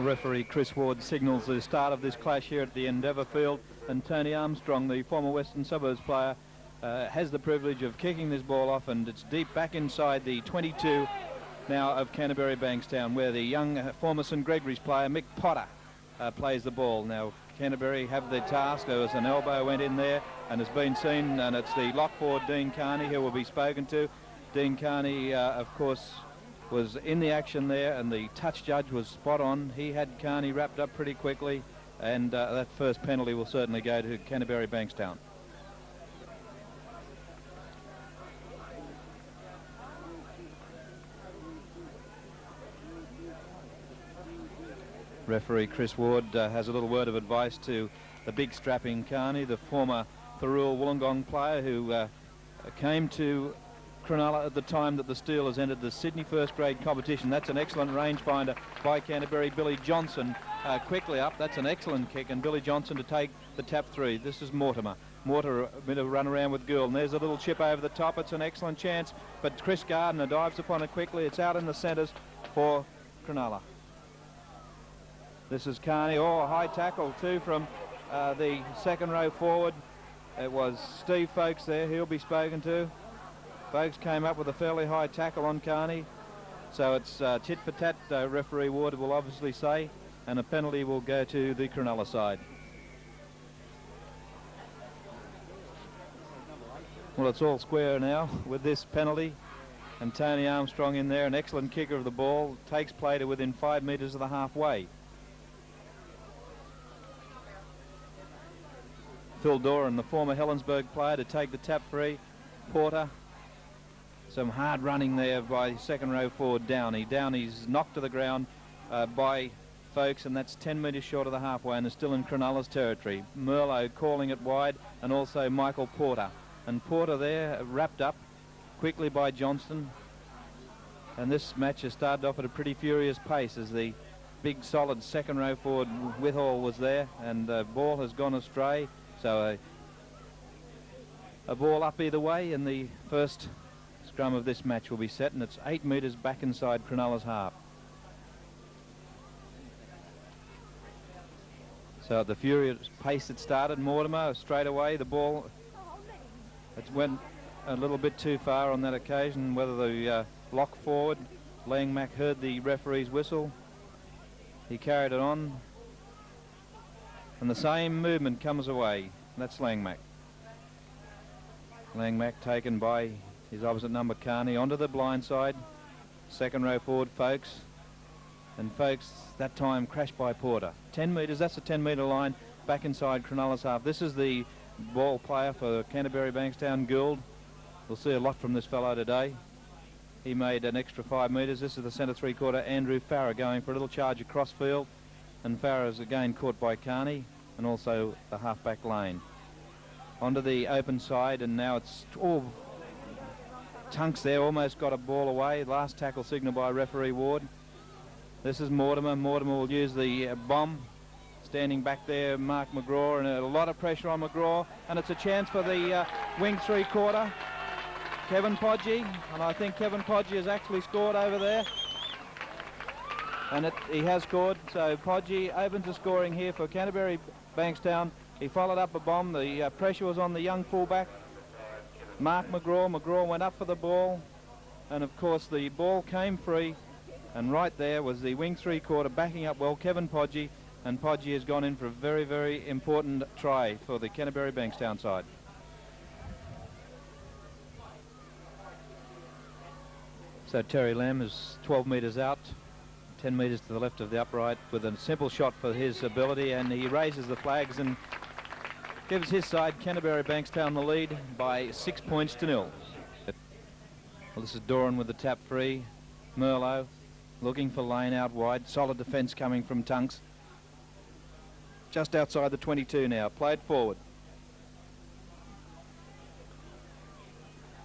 Referee Chris Ward signals the start of this clash here at the Endeavour Field, and Tony Armstrong, the former Western Suburbs player, has the privilege of kicking this ball off, and it's deep back inside the 22 now of Canterbury Bankstown, where the young former St Gregory's player Mick Potter plays the ball. Now Canterbury have their task. There was an elbow went in there and has been seen, and it's the lock forward Dean Carney who will be spoken to. Dean Carney of course was in the action there, and the touch judge was spot on. He had Carney wrapped up pretty quickly, and that first penalty will certainly go to Canterbury Bankstown. Referee Chris Ward has a little word of advice to the big strapping Carney, the former Thurul Wollongong player who came to Cronulla at the time that the Steelers entered the Sydney first grade competition. That's an excellent rangefinder by Canterbury. Billy Johnson quickly up. That's an excellent kick, and Billy Johnson to take the tap three. This is Mortimer. Mortimer a bit of a run around with Gould, and there's a little chip over the top. It's an excellent chance, but Chris Gardner dives upon it quickly. It's out in the centres for Cronulla. This is Carney. Oh, high tackle too from the second row forward. It was Steve Folkes there. He'll be spoken to. Folkes came up with a fairly high tackle on Carney. So it's tit for tat, referee Ward will obviously say, and a penalty will go to the Cronulla side. Well, it's all square now with this penalty, and Tony Armstrong in there, an excellent kicker of the ball, takes play to within 5 metres of the halfway. Phil Doran, the former Helensburgh player, to take the tap free. Porter. Some hard running there by second row forward Downey. Downey's knocked to the ground by Folkes, and that's 10 metres short of the halfway, and is still in Cronulla's territory. Merlot calling it wide, and also Michael Porter. And Porter there wrapped up quickly by Johnston. And this match has started off at a pretty furious pace as the big solid second row forward Withall was there, and the ball has gone astray. So a ball up either way, and the first scrum of this match will be set, and it's 8 metres back inside Cronulla's half. So at the furious pace it started, Mortimer straight away, the ball, it went a little bit too far on that occasion. Whether the lock forward, Langmack, heard the referee's whistle, he carried it on, and the same movement comes away. That's Langmack. Langmack taken by his opposite number Carney onto the blind side. Second row forward Folkes, and Folkes that time crashed by Porter. 10 metres, that's the 10 metre line back inside Cronulla's half. This is the ball player for Canterbury Bankstown, Gould. We'll see a lot from this fellow today. He made an extra 5 metres. This is the centre three-quarter Andrew Farrer going for a little charge across field, and Farrer is again caught by Carney, and also the half-back lane. Onto the open side, and now it's Tunks there, almost got a ball away. Last tackle signal by referee Ward. This is Mortimer. Mortimer will use the bomb. Standing back there, Mark McGraw, and a lot of pressure on McGraw, and it's a chance for the wing three-quarter, Kevin Podgy, and I think Kevin Podgy has actually scored over there. And he has scored, so Podgy opens the scoring here for Canterbury Bankstown. He followed up a bomb. The pressure was on the young fullback, Mark McGraw. McGraw went up for the ball, and of course the ball came free, and right there was the wing three-quarter backing up well, Kevin Podgy, and Podgy has gone in for a very, very important try for the Canterbury Bankstown side. So Terry Lamb is 12 metres out, 10 metres to the left of the upright, with a simple shot for his ability, and he raises the flags and gives his side, Canterbury Bankstown, the lead by 6 points to 0. Well, this is Doran with the tap free. Merlot looking for lane out wide. Solid defence coming from Tunks. Just outside the 22 now. Played forward.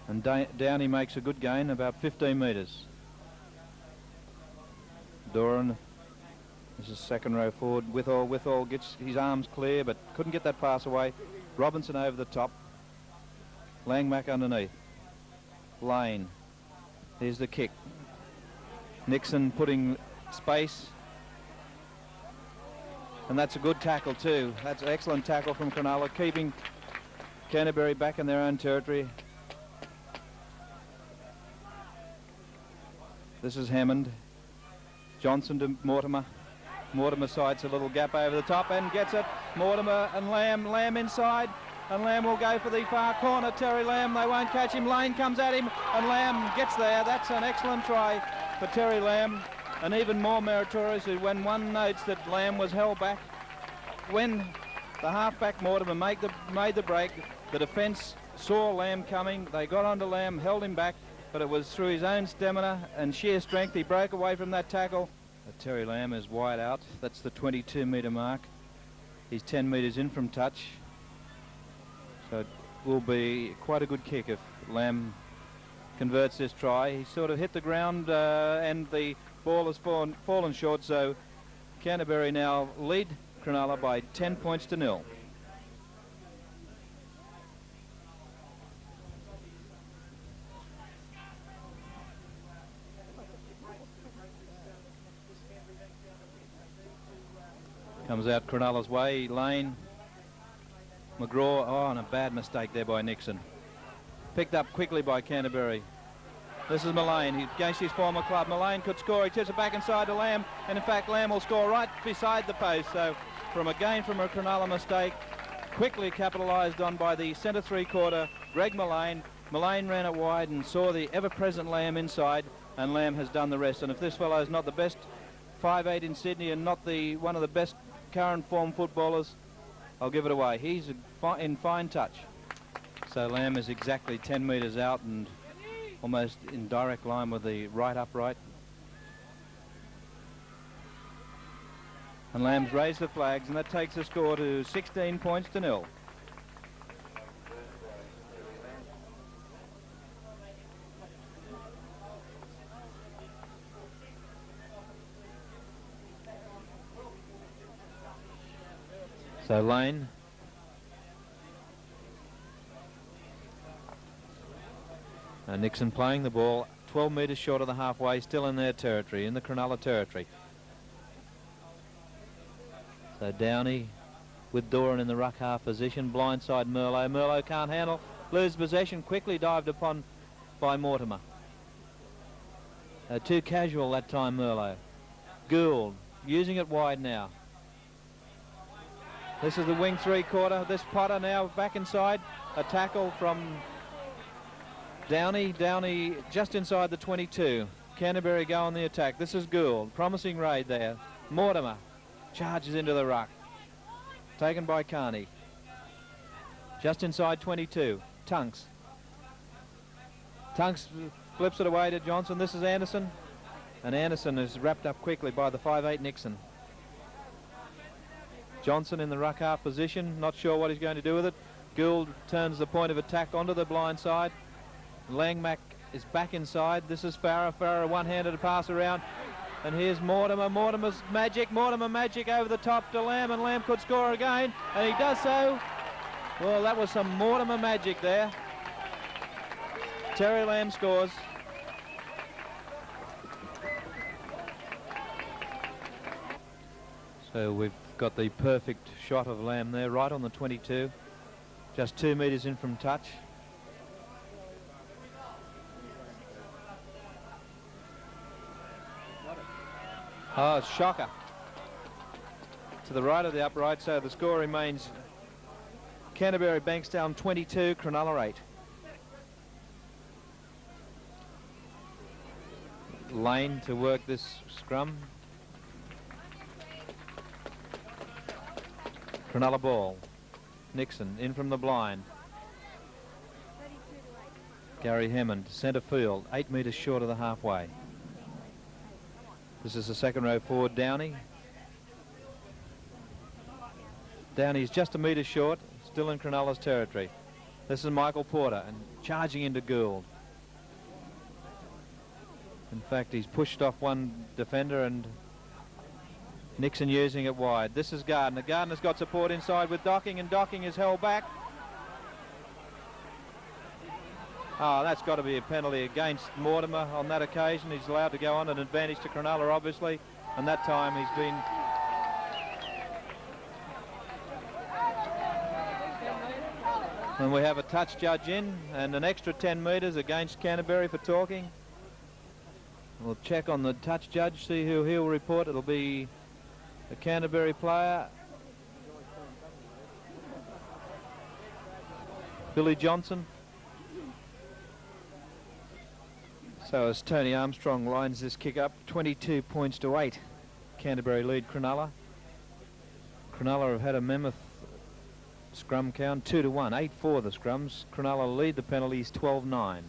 And Downey makes a good gain, about 15 metres. Doran, this is second row forward. Withall gets his arms clear, but couldn't get that pass away. Robinson over the top. Langmack underneath. Lane. Here's the kick. Nixon putting space And that's a good tackle too. That's an excellent tackle from Cronulla, keeping Canterbury back in their own territory. This is Hammond. Johnson to Mortimer. Mortimer sides a little gap over the top and gets it. Mortimer and Lamb. Lamb inside. And Lamb will go for the far corner. Terry Lamb, they won't catch him. Lane comes at him and Lamb gets there. That's an excellent try for Terry Lamb. And even more meritorious when one notes that Lamb was held back. When the halfback Mortimer made the break, the defence saw Lamb coming. They got onto Lamb, held him back, but it was through his own stamina and sheer strength he broke away from that tackle. Terry Lamb is wide out. That's the 22-metre mark. He's 10 metres in from touch. So it will be quite a good kick if Lamb converts this try. He sort of hit the ground and the ball has fallen short, so Canterbury now lead Cronulla by 10 points to 0. Comes out Cronulla's way, Lane, McGraw, oh, and a bad mistake there by Nixon. Picked up quickly by Canterbury. This is Mullane, against his former club. Mullane could score, he tips it back inside to Lamb, and in fact Lamb will score right beside the post. So from a Cronulla mistake, quickly capitalised on by the centre three-quarter, Greg Mullane. Mullane ran it wide and saw the ever-present Lamb inside, and Lamb has done the rest. And if this fellow is not the best 5'8" in Sydney and not one of the best current form footballers, I'll give it away. He's in fine touch. So Lamb is exactly 10 metres out and almost in direct line with the right upright. And Lamb's raised the flags, and that takes the score to 16 points to 0. So Lane. Nixon playing the ball 12 metres short of the halfway, still in their territory, in the Cronulla territory. So Downey with Doran in the ruck half position, blindside Merlot. Merlot can't handle, lose possession, quickly dived upon by Mortimer. Too casual that time, Merlot. Gould using it wide now. This is the wing three-quarter. This Potter now back inside. A tackle from Downey. Downey just inside the 22. Canterbury go on the attack. This is Gould. Promising raid there. Mortimer charges into the ruck. Taken by Carney. Just inside 22. Tunks. Tunks flips it away to Johnson. This is Anderson. And Anderson is wrapped up quickly by the 5'8" Nixon. Johnson in the ruck half position, not sure what he's going to do with it. Gould turns the point of attack onto the blind side. Langmack is back inside. This is Farah. Farah one-handed to pass around. And here's Mortimer. Mortimer's magic. Mortimer magic over the top to Lamb, and Lamb could score again. And he does so. Well, that was some Mortimer magic there. Terry Lamb scores. So we've got the perfect shot of Lamb there, right on the 22. Just 2 metres in from touch. Oh, shocker. To the right of the upright, so the score remains Canterbury Bankstown 22, Cronulla 8. Lane to work this scrum. Cronulla ball. Nixon in from the blind. Gary Hammond, centre field, 8 metres short of the halfway. This is the second row forward, Downey. Downey's just a metre short, still in Cronulla's territory. This is Michael Porter, and charging into Gould. In fact, he's pushed off one defender, and Nixon using it wide. This is Gardner. Gardner's got support inside with Docking, and Docking is held back. Oh, that's got to be a penalty against Mortimer on that occasion. He's allowed to go on, an advantage to Cronulla, obviously. And that time he's been And we have a touch judge in and an extra 10 metres against Canterbury for talking. We'll check on the touch judge, see who he'll report. It'll be a Canterbury player, Billy Johnson. So as Tony Armstrong lines this kick up, 22 points to 8. Canterbury lead Cronulla. Cronulla have had a mammoth scrum count, 2-1, 8-4 the scrums. Cronulla lead the penalties 12-9.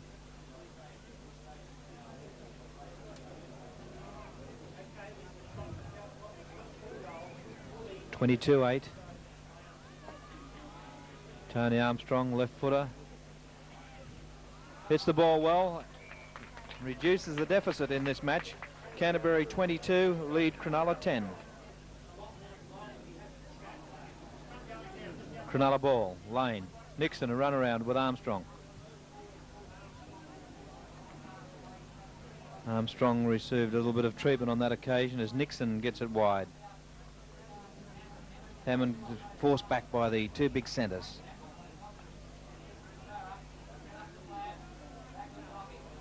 (22-8). Tony Armstrong, left footer, hits the ball well, reduces the deficit in this match. Canterbury 22, lead Cronulla 10. Cronulla ball, Lane, Nixon a run around with Armstrong. Armstrong received a little bit of treatment on that occasion as Nixon gets it wide. Hammond forced back by the two big centres.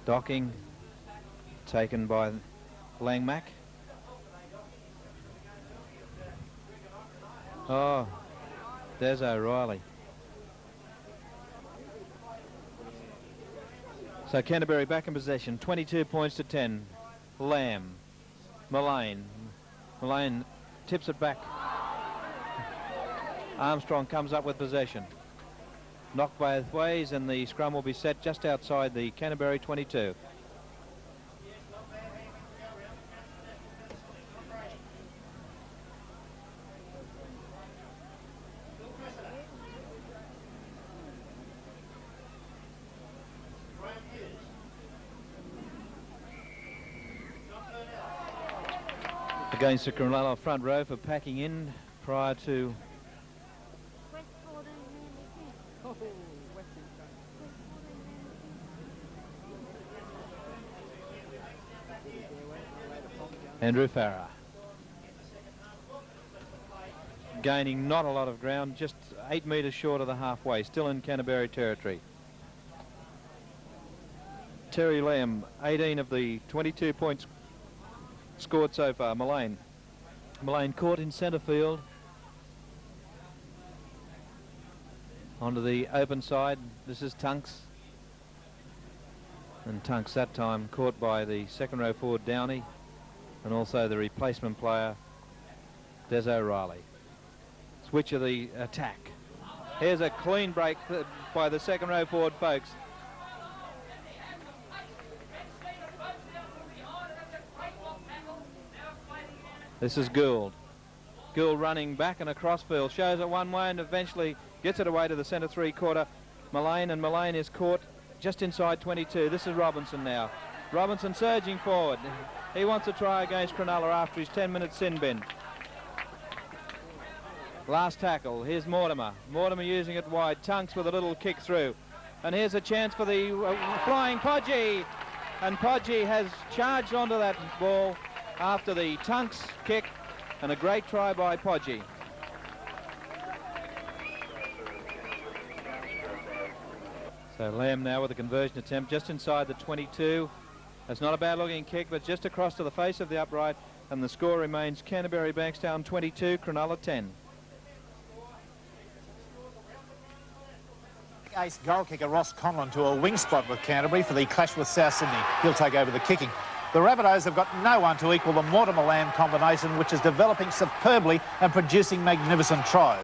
Docking taken by Langmack. Oh, Des O'Reilly. So Canterbury back in possession, 22 points to 10. Lamb, Mullane tips it back. Armstrong comes up with possession. Knocked both ways, and the scrum will be set just outside the Canterbury 22. Against the Cronulla front row for packing in prior to Andrew Farah. Gaining not a lot of ground, just 8 metres short of the halfway, still in Canterbury territory. Terry Lamb, 18 of the 22 points scored so far. Mullane caught in centre field. Onto the open side, this is Tunks. And Tunks that time caught by the second row forward Downey and also the replacement player Des O'Reilly. Switch of the attack. Here's a clean break by the second row forward folks. This is Gould. Gould running back and across field, shows it one way and eventually gets it away to the centre three-quarter. Mullane, and Mullane is caught just inside 22. This is Robinson now. Robinson surging forward. He wants to try against Cronulla after his 10-minute sin bin. Last tackle. Here's Mortimer. Mortimer using it wide. Tunks with a little kick through. And here's a chance for the flying Podgy. And Podgy has charged onto that ball after the Tunks kick, and a great try by Podgy. So Lamb now with a conversion attempt just inside the 22. That's not a bad looking kick, but just across to the face of the upright, and the score remains Canterbury Bankstown 22, Cronulla 10. Ace goal kicker Ross Conlon to a wing spot with Canterbury for the clash with South Sydney. He'll take over the kicking. The Rabbitohs have got no one to equal the Mortimer-Lamb combination, which is developing superbly and producing magnificent tries.